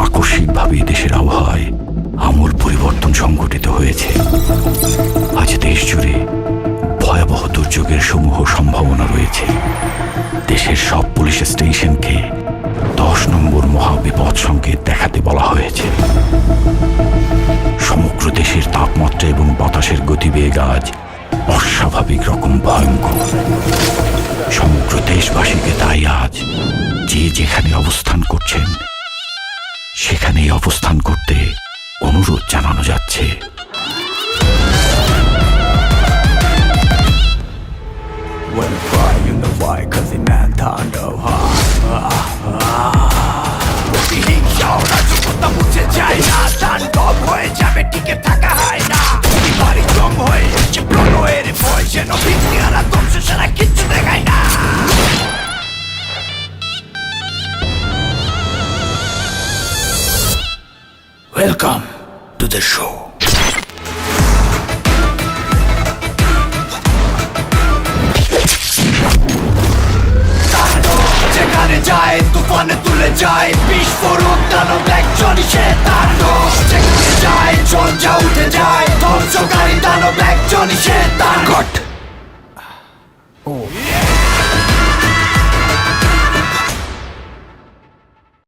আকস্মিকভাবে দেশের আবহাওয়ায় আমূল পরিবর্তন সংঘটিত হয়েছে। আজ দেশ জুড়ে ভয়াবহ দুর্যোগের সমূহ সম্ভাবনা রয়েছে। দেশের সব পুলিশ স্টেশনকে 10 নম্বর মহাবিপদ সংকেত দেখাতে বলা হয়েছে। সমগ্র দেশের তাপমাত্রা এবং বাতাসের গতিবেগ আজ অস্বাভাবিক রকম ভয়ঙ্কর। সমগ্র দেশবাসীকে তাই আজ যে যেখানে অবস্থান করছেন সেখানেই অবস্থান করতে অনুরোধ জানানো যাচ্ছে। When I cry, you know why, 'cause the man turned রাজপথটা মুছে যায় না, তাণ্ডব হয়ে যাবে, টিকে থাকা হয় না। বাড়ি জম হয়ে যাচ্ছে প্রণয়ের ভয়, যেন বিজ্ঞানা ধ্বংস সারা কিচ্ছু দেখায় না। Welcome to the show. যেখানে যায় তুফানে তুলে যায়, বিস্ফোরক দানব একজনই সে তাণ্ডব। যেখানে যায় ঝঞ্ঝা উঠে যায়, ধ্বংসকারী দানব একজনই সে